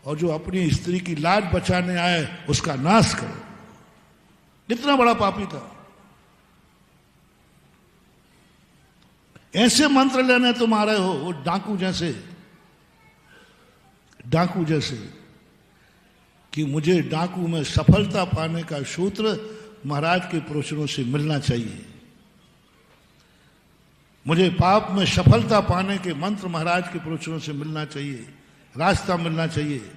और जो अपनी स्त्री की लाज बचाने आए उसका नाश करो। कितना बड़ा पापी था। ऐसे मंत्र लेने तुम आ रहे हो, वो डाकू जैसे कि मुझे डाकू में सफलता पाने का सूत्र महाराज के प्रवचनों से मिलना चाहिए, मुझे पाप में सफलता पाने के मंत्र महाराज के प्रवचनों से मिलना चाहिए, रास्ता मिलना चाहिए।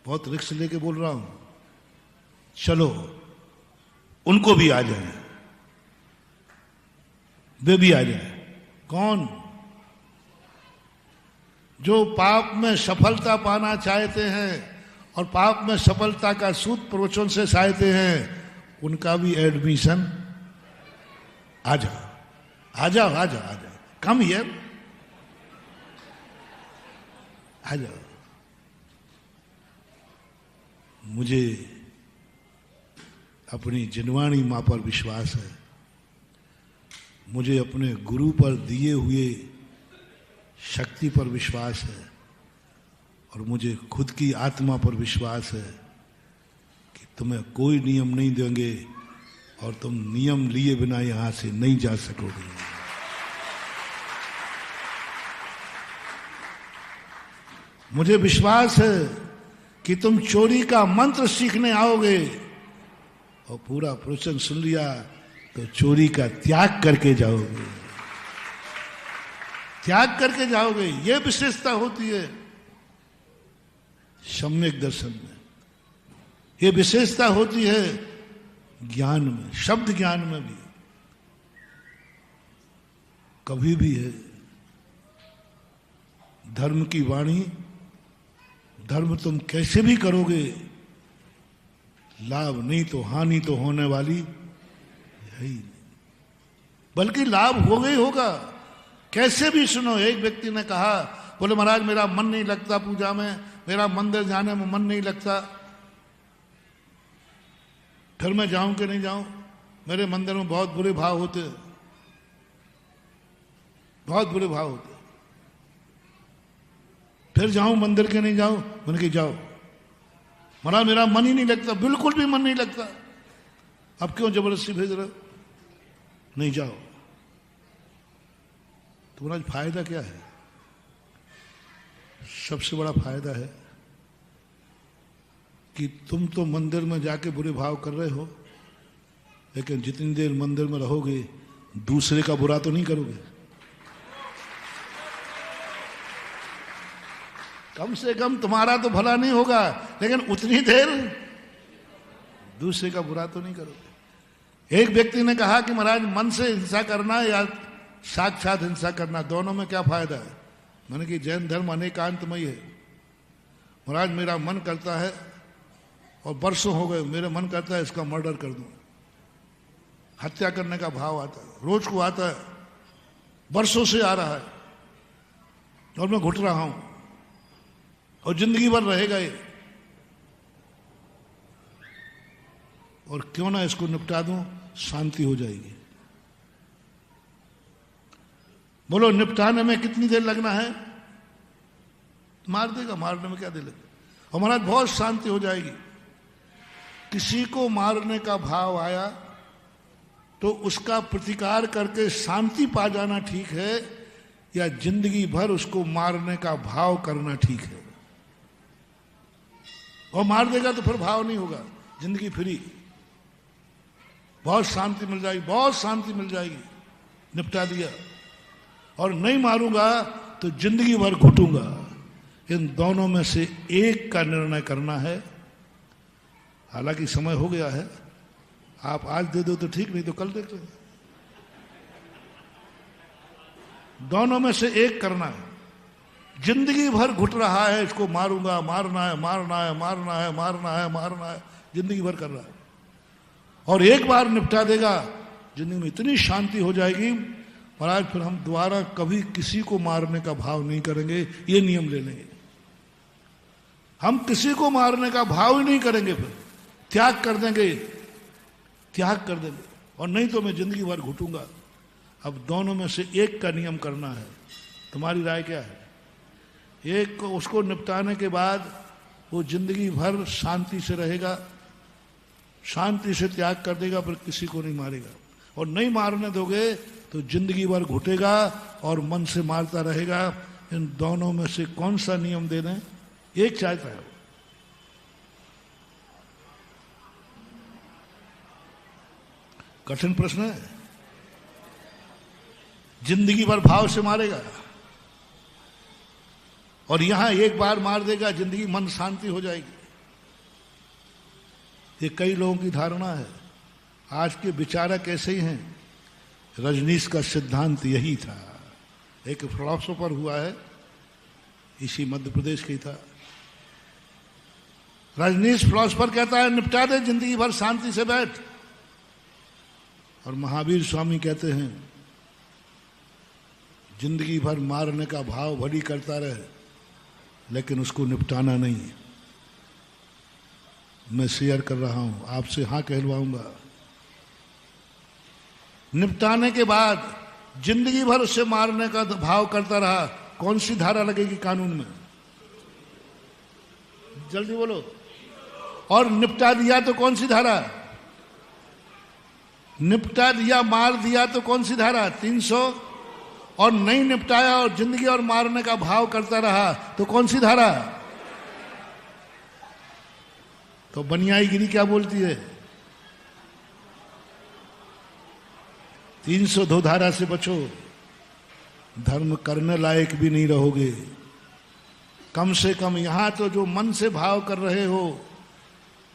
बहुत रिस्क लेके बोल रहा हूं, चलो उनको भी आ जाए, वे भी आ जाए। कौन? जो पाप में सफलता पाना चाहते हैं और पाप में सफलता का सूत्र प्रवचन से चाहते हैं, उनका भी एडमिशन। आ जाओ, आ जाओ, आ जाओ, आ जाओ, कम हियर, आ जाओ। मुझे अपनी जिनवाणी मां पर विश्वास है, मुझे अपने गुरु पर दिए हुए शक्ति पर विश्वास है, और मुझे खुद की आत्मा पर विश्वास है कि तुम्हें कोई नियम नहीं देंगे और तुम नियम लिए बिना यहां से नहीं जा सकोगे। मुझे विश्वास है कि तुम चोरी का मंत्र सीखने आओगे और पूरा प्रवचन सुन लिया तो चोरी का त्याग करके जाओगे, त्याग करके जाओगे। यह विशेषता होती है सम्यक दर्शन में, यह विशेषता होती है ज्ञान में, शब्द ज्ञान में भी। कभी भी है धर्म की वाणी, धर्म तुम कैसे भी करोगे, लाभ नहीं तो हानि तो होने वाली यही नहीं, बल्कि लाभ होगा ही होगा। कैसे भी सुनो, एक व्यक्ति ने कहा, बोले महाराज मेरा मन नहीं लगता पूजा में, मेरा मंदिर जाने में मन नहीं लगता, फिर मैं जाऊं कि नहीं जाऊं, मेरे मंदिर में बहुत बुरे भाव होते, बहुत बुरे भाव होते, फिर जाऊं मंदिर के नहीं जाऊं। मैंने कहा जाओ। महाराज मेरा मन ही नहीं लगता, बिल्कुल भी मन नहीं लगता, अब क्यों जबरदस्ती भेज रहे हो? नहीं जाओ। तुम्हारा फायदा क्या है? सबसे बड़ा फायदा है कि तुम तो मंदिर में जाके बुरे भाव कर रहे हो, लेकिन जितनी देर मंदिर में रहोगे दूसरे का बुरा तो नहीं करोगे। कम से कम तुम्हारा तो भला नहीं होगा, लेकिन उतनी देर दूसरे का बुरा तो नहीं करोगे। एक व्यक्ति ने कहा कि महाराज मन से हिंसा करना या साक्षात हिंसा करना, दोनों में क्या फायदा है? मैंने कि जैन धर्म अनेकांतमयी है। महाराज मेरा मन करता है, और वर्षों हो गए मेरे मन करता है इसका मर्डर कर दूं, हत्या करने का भाव आता है, रोज को आता है, वर्षों से आ रहा है, और मैं घुट रहा हूं, और जिंदगी भर रहेगा ये। और क्यों ना इसको निपटा दूं, शांति हो जाएगी। बोलो निपटाने में कितनी देर लगना है? मार देगा, मारने में क्या देर लगेगा, और महाराज बहुत शांति हो जाएगी। किसी को मारने का भाव आया तो उसका प्रतिकार करके शांति पा जाना ठीक है, या जिंदगी भर उसको मारने का भाव करना ठीक है? और मार देगा तो फिर भाव नहीं होगा, जिंदगी फ्री, बहुत शांति मिल जाएगी, बहुत शांति मिल जाएगी, निपटा दिया। और नहीं मारूंगा तो जिंदगी भर घुटूंगा। इन दोनों में से एक का निर्णय करना है। हालांकि समय हो गया है, आप आज दे दो तो ठीक, नहीं तो कल देख लेंगे। दोनों में से एक करना है। जिंदगी भर घुट रहा है, इसको मारूंगा, मारना है, मारना है, मारना है, मारना है, मारना है, जिंदगी भर कर रहा है। और एक बार निपटा देगा, जिंदगी में इतनी शांति हो जाएगी महाराज, फिर हम दोबारा कभी किसी को मारने का भाव नहीं करेंगे। ये नियम ले लेंगे, हम किसी को मारने का भाव ही नहीं करेंगे, फिर त्याग कर देंगे, त्याग कर देंगे। और नहीं तो मैं जिंदगी भर घुटूंगा। अब दोनों में से एक का नियम करना है। तुम्हारी राय क्या है? एक को, उसको निपटाने के बाद वो जिंदगी भर शांति से रहेगा, शांति से त्याग कर देगा, पर किसी को नहीं मारेगा। और नहीं मारने दोगे तो जिंदगी भर घुटेगा और मन से मारता रहेगा। इन दोनों में से कौन सा नियम दे दें? एक चाहता है वो। कठिन प्रश्न है। जिंदगी भर भाव से मारेगा और यहां एक बार मार देगा, जिंदगी मन शांति हो जाएगी। ये कई लोगों की धारणा है। आज के विचारक ऐसे ही हैं। रजनीश का सिद्धांत यही था। एक फिलोसोफर हुआ है, इसी मध्य प्रदेश का ही था। रजनीश फिलोसोफर कहता है निपटा दे, जिंदगी भर शांति से बैठ। और महावीर स्वामी कहते हैं जिंदगी भर मारने का भाव भली करता रहे, लेकिन उसको निपटाना नहीं। मैं शेयर कर रहा हूं, आपसे हाँ कहलवाऊंगा। निपटाने के बाद जिंदगी भर उससे मारने का भाव करता रहा, कौन सी धारा लगेगी कानून में? जल्दी बोलो। और निपटा दिया तो कौन सी धारा? निपटा दिया, मार दिया तो कौन सी धारा? 300। और नहीं निपटाया और जिंदगी और मारने का भाव करता रहा तो कौन सी धारा? तो बनियाईगिरी क्या बोलती है? 302 धारा से बचो, धर्म करने लायक भी नहीं रहोगे। कम से कम यहां तो जो मन से भाव कर रहे हो,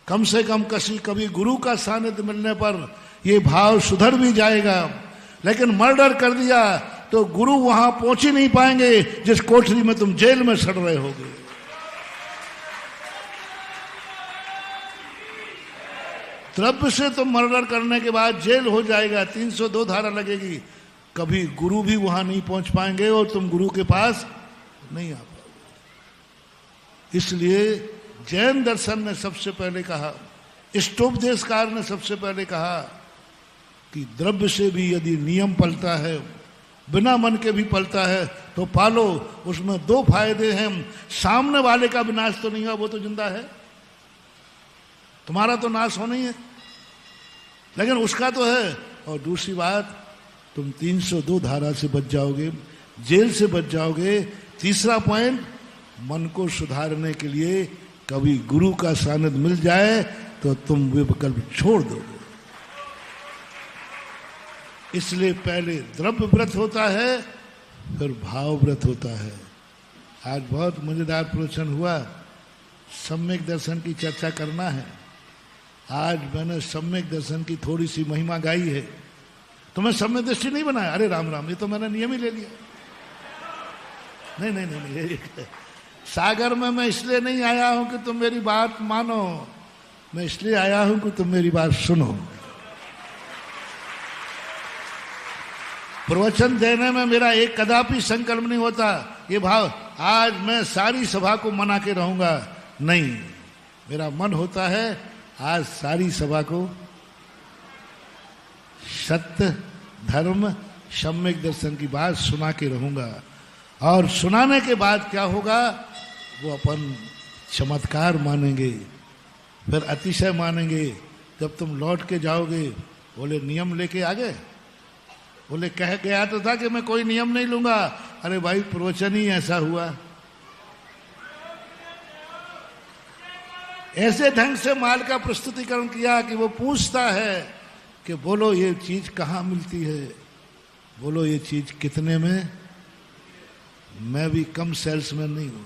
कम से कम कभी गुरु का सानिध्य मिलने पर ये भाव सुधर भी जाएगा। लेकिन मर्डर कर दिया तो गुरु वहां पहुंच ही नहीं पाएंगे जिस कोठरी में तुम जेल में सड़ रहे होगे। द्रव्य से तुम मर्डर करने के बाद जेल हो जाएगा, 302 धारा लगेगी, कभी गुरु भी वहां नहीं पहुंच पाएंगे और तुम गुरु के पास नहीं आ पाओगे। इसलिए जैन दर्शन ने सबसे पहले कहा, इष्टोपदेशकार ने सबसे पहले कहा कि द्रव्य से भी यदि नियम पलता है, बिना मन के भी पलता है तो पालो। उसमें 2 फायदे हैं। सामने वाले का विनाश तो नहीं हुआ, वो तो जिंदा है, तुम्हारा तो नाश होना ही है, लेकिन उसका तो है। और दूसरी बात, तुम 302 धारा से बच जाओगे, जेल से बच जाओगे। तीसरा पॉइंट, मन को सुधारने के लिए कभी गुरु का सानिध्य मिल जाए तो तुम वे विकल्प छोड़ दोगे। इसलिए पहले द्रव्य व्रत होता है, फिर भाव व्रत होता है। आज बहुत मजेदार प्रवचन हुआ, सम्यक दर्शन की चर्चा करना है। आज मैंने सम्यक दर्शन की थोड़ी सी महिमा गाई है, तो मैं सम्यक दृष्टि नहीं बनाया। अरे राम राम, ये तो मैंने नियम ही ले लिया। नहीं नहीं नहीं, नहीं। सागर में मैं इसलिए नहीं आया हूं कि तुम मेरी बात मानो, मैं इसलिए आया हूं कि तुम मेरी बात सुनो। प्रवचन देने में मेरा एक कदापि संकल्प नहीं होता ये भाव आज मैं सारी सभा को मना के रहूंगा, नहीं। मेरा मन होता है आज सारी सभा को सत्य, धर्म, सम्यक दर्शन की बात सुना के रहूंगा। और सुनाने के बाद क्या होगा, वो अपन चमत्कार मानेंगे, फिर अतिशय मानेंगे। जब तुम लौट के जाओगे, बोले नियम लेके आ गए? बोले कह गया तो था कि मैं कोई नियम नहीं लूंगा। अरे भाई, प्रवचन ही ऐसा हुआ। ऐसे ढंग से माल का प्रस्तुतिकरण किया कि वो पूछता है कि बोलो ये चीज कहाँ मिलती है, बोलो ये चीज कितने में। मैं भी कम सेल्समैन नहीं हूं।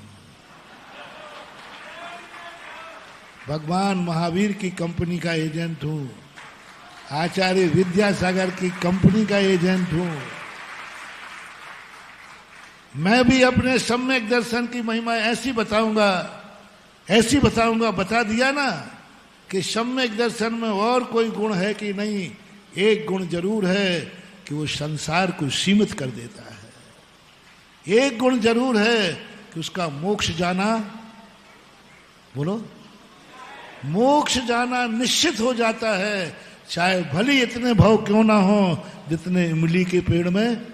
भगवान महावीर की कंपनी का एजेंट हूं, आचार्य विद्यासागर की कंपनी का एजेंट हूं। मैं भी अपने सम्यक दर्शन की महिमा ऐसी बताऊंगा, ऐसी बताऊंगा। बता दिया ना कि सम्यक दर्शन में और कोई गुण है कि नहीं? एक गुण जरूर है कि वो संसार को सीमित कर देता है। एक गुण जरूर है कि उसका मोक्ष जाना, बोलो, मोक्ष जाना निश्चित हो जाता है, चाहे भली इतने भाव क्यों ना हो जितने इमली के पेड़ में,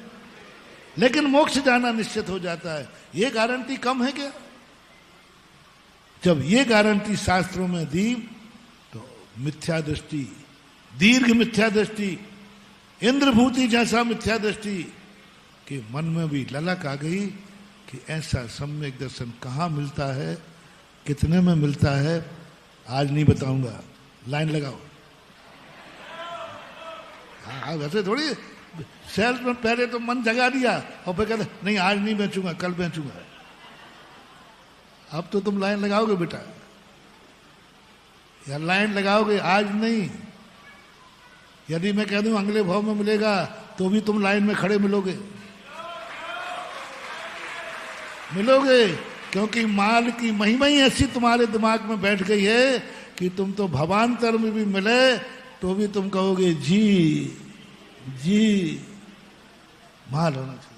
लेकिन मोक्ष जाना निश्चित हो जाता है। ये गारंटी कम है क्या? जब ये गारंटी शास्त्रों में दी तो मिथ्या दृष्टि, दीर्घ मिथ्या दृष्टि, इंद्रभूति जैसा मिथ्या दृष्टि कि मन में भी ललक आ गई कि ऐसा सम्यक दर्शन कहाँ मिलता है, कितने में मिलता है, आज नहीं बताऊंगा, लाइन लगाओ। हाँ वैसे थोड़ी सेल्स में पहले तो मन जगा दिया और फिर कहते नहीं आज नहीं बेचूंगा, कल बेचूंगा। अब तो तुम लाइन लगाओगे बेटा, या लाइन लगाओगे आज नहीं। यदि मैं कह दूं अगले भाव में मिलेगा तो भी तुम लाइन में खड़े मिलोगे, क्योंकि माल की महिमा ही ऐसी तुम्हारे दिमाग में बैठ गई है कि तुम तो भवांतर में भी मिले तो भी तुम कहोगे जी जी, माल होना चाहिए।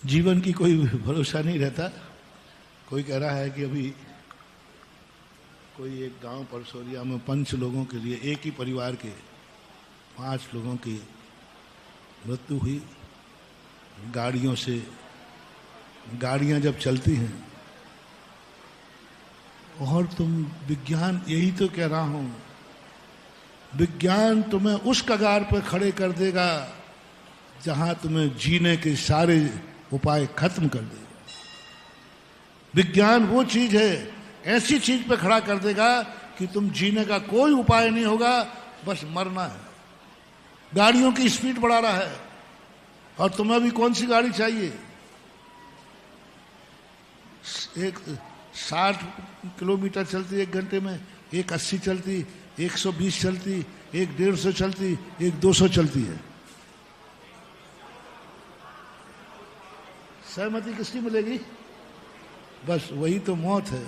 जीवन की कोई भरोसा नहीं रहता। कोई कह रहा है कि अभी कोई एक गांव परसोरिया में 5 लोगों के लिए, एक ही परिवार के 5 लोगों की मृत्यु हुई गाड़ियों से। गाड़ियां जब चलती हैं, और तुम विज्ञान, यही तो कह रहा हूं, विज्ञान तुम्हें उस कगार पर खड़े कर देगा जहां तुम्हें जीने के सारे उपाय खत्म कर देगा। विज्ञान वो चीज है, ऐसी चीज पे खड़ा कर देगा कि तुम जीने का कोई उपाय नहीं होगा, बस मरना है। गाड़ियों की स्पीड बढ़ा रहा है, और तुम्हें भी कौन सी गाड़ी चाहिए? एक 60 किलोमीटर चलती 1 घंटे में, एक 80 चलती, 120 चलती, एक 150 चलती, एक 200 चलती है। सहमति किसकी मिलेगी? बस वही तो मौत है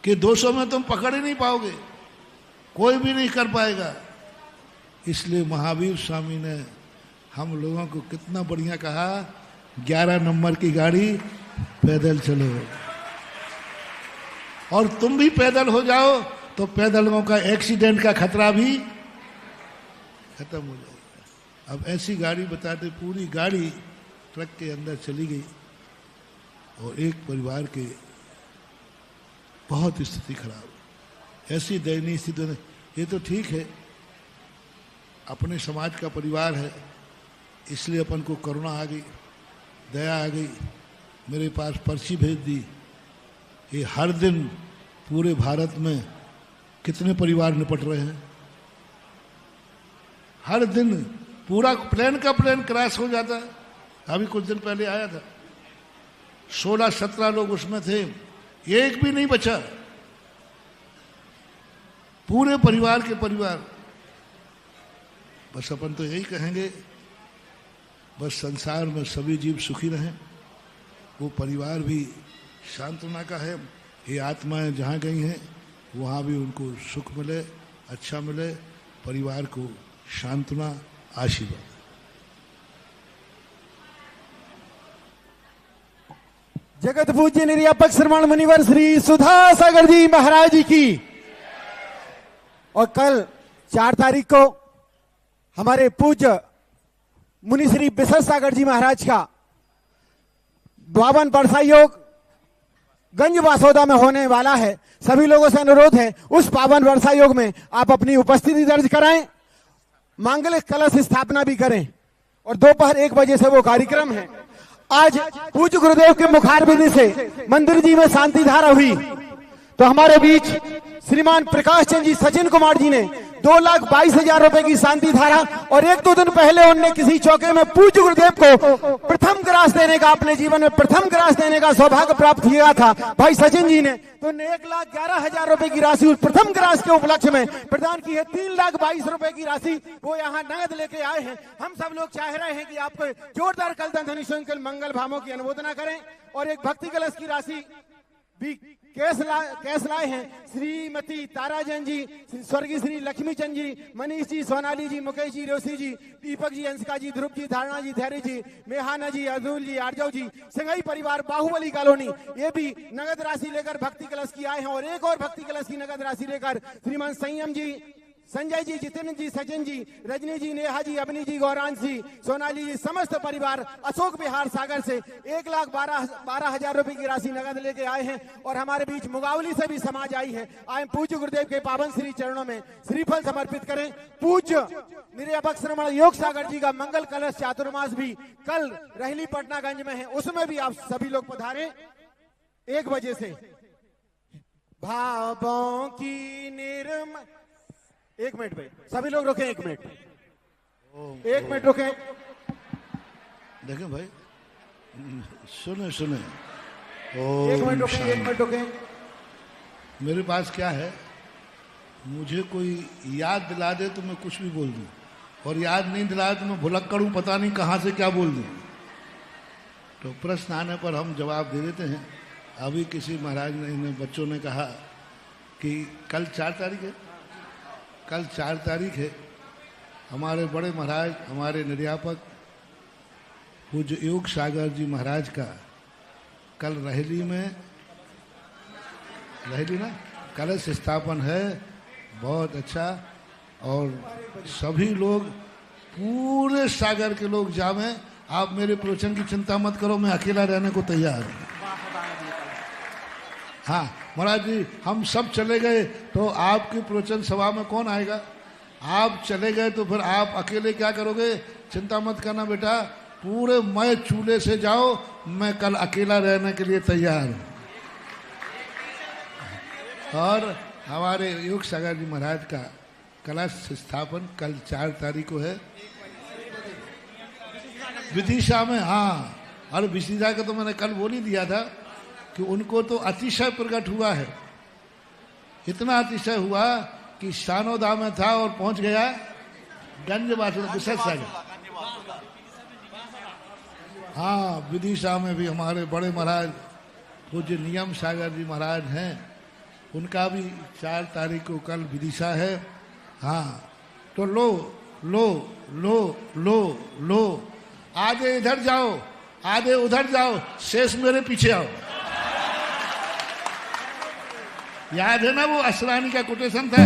कि 200 में तुम पकड़ ही नहीं पाओगे, कोई भी नहीं कर पाएगा। इसलिए महावीर स्वामी ने हम लोगों को कितना बढ़िया कहा, 11 नंबर की गाड़ी पैदल चलो, और तुम भी पैदल हो जाओ तो पैदलों का एक्सीडेंट का खतरा भी खत्म हो जाएगा। अब ऐसी गाड़ी बताते, पूरी गाड़ी ट्रक के अंदर चली गई और एक परिवार के बहुत स्थिति खराब। ऐसी दयनीय स्थिति में, ये तो ठीक है अपने समाज का परिवार है, इसलिए अपन को करुणा आ गई, दया आ गई, मेरे पास पर्ची भेज दी। ये हर दिन पूरे भारत में कितने परिवार निपट रहे हैं, हर दिन पूरा प्लेन का प्लेन क्रैश हो जाता है। अभी कुछ दिन पहले आया था, 16-17 लोग उसमें थे, एक भी नहीं बचा, पूरे परिवार के परिवार। बस अपन तो यही कहेंगे, बस संसार में सभी जीव सुखी रहें, वो परिवार भी सांत्वना का है। ये आत्माएं जहाँ गई हैं वहाँ भी उनको सुख मिले, अच्छा मिले, परिवार को सांत्वना, आशीर्वाद। जगत पूज्य निर्यापक श्रवण मुनिवर श्री सुधा सागर जी महाराज की। और कल 4 तारीख को हमारे पूज्य मुनि श्री बिसर सागर जी महाराज का 52 वर्षा योग गंज बासोदा में होने वाला है। सभी लोगों से अनुरोध है उस 52 वर्षा योग में आप अपनी उपस्थिति दर्ज कराएं, मांगलिक कलश स्थापना भी करें, और दोपहर 1 बजे से वो कार्यक्रम है। आज पूज्य गुरुदेव के मुखारबिंद से मंदिर जी में शांति धारा हुई, तो हमारे बीच श्रीमान प्रकाश चंद जी सचिन कुमार जी ने 2,22,000 रुपए की शांति धारा, और 1-2 दिन पहले उनने किसी चौके में पूज्य गुरुदेव को प्रथम ग्रास देने का, अपने जीवन में प्रथम ग्रास देने का सौभाग्य प्राप्त किया था भाई सचिन जी ने। तो 1,11,000 रुपए की राशि उस प्रथम ग्रास के उपलक्ष्य में प्रदान की है। 3,22,000 रुपए की राशि वो यहाँ नगद लेके आए हैं। हम सब लोग चाह रहे हैं कि आपको जोरदार कलधन ध्वनि मंगल भावों की अनुमोदना करें, और एक भक्ति कलश की राशि भी कैश लाए हैं श्रीमती ताराजन जी, स्वर्गीय श्री लक्ष्मी चंद जी, मनीष जी, सोनाली जी, मुकेश जी, रोशी जी, दीपक जी, अंशिका जी, ध्रुव जी, धारणा जी, धैर्य जी, मेहाना जी, अतुल जी, आर्जव जी, सिंघई परिवार, बाहुबली कॉलोनी, ये भी नगद राशि लेकर भक्ति कलश की आए हैं। और एक और भक्ति कलश की नगद राशि लेकर श्रीमान संयम जी, संजय जी, जितेंद्र जी, सचिन जी, रजनी जी, नेहा जी, अवनी जी, गौरांश जी, सोनाली जी, समस्त परिवार अशोक विहार सागर से 1,12,000 रुपए की राशि नगद लेके आए हैं। और हमारे बीच मुगावली से भी समाज आई है। आए पूज्य गुरुदेव के पावन श्री चरणों में श्रीफल समर्पित करें। पूज्य निर्यापक श्रमण योग सागर जी का मंगल कलश चातुर्मास भी कल रहली पटनागंज में है, उसमें भी आप सभी लोग पधारें 1 बजे से। भावों की निर्म 1 मिनट भाई, सभी लोग रुके 1 मिनट, 1 मिनट रुके। देखें भाई, सुने सुने। 1 मिनट रुके, 1 मिनट रुके। मेरे पास क्या है, मुझे कोई याद दिला दे तो मैं कुछ भी बोल दूं, और याद नहीं दिलाए तो मैं भुलक्कड़ हूं, पता नहीं कहां से क्या बोल दूं। तो प्रश्न आने पर हम जवाब दे देते हैं। अभी किसी महाराज ने, बच्चों ने कहा कि कल 4 तारीख है, कल 4 तारीख है। हमारे बड़े महाराज, हमारे निर्यापक पूज्य योग सागर जी महाराज का कल रहली में, रहली ना, कलश स्थापन है। बहुत अच्छा। और सभी लोग, पूरे सागर के लोग जावें। आप मेरे प्रवचन की चिंता मत करो, मैं अकेला रहने को तैयार हूँ। हाँ महाराज जी, हम सब चले गए तो आपकी प्रवचन सभा में कौन आएगा? आप चले गए तो फिर आप अकेले क्या करोगे? चिंता मत करना बेटा, पूरे मैं चूल्हे से जाओ, मैं कल अकेला रहने के लिए तैयार हूँ। और हमारे योग सागर जी महाराज का कलश स्थापन कल 4 तारीख को है, विदिशा में। हाँ, और विदिशा का तो मैंने कल बोल ही दिया था कि उनको तो अतिशय प्रकट हुआ है। इतना अतिशय हुआ कि शानोदा में था और पहुंच गया गंजवासुदा विशेष सागर। हाँ, विदिशा में भी हमारे बड़े महाराज पूज्य नियम सागर जी महाराज हैं, उनका भी 4 तारीख को कल विदिशा है। हाँ, तो लो लो लो लो लो, आधे इधर जाओ, आधे उधर जाओ, शेष मेरे पीछे आओ। याद है ना वो असरानी का कोटेशन था?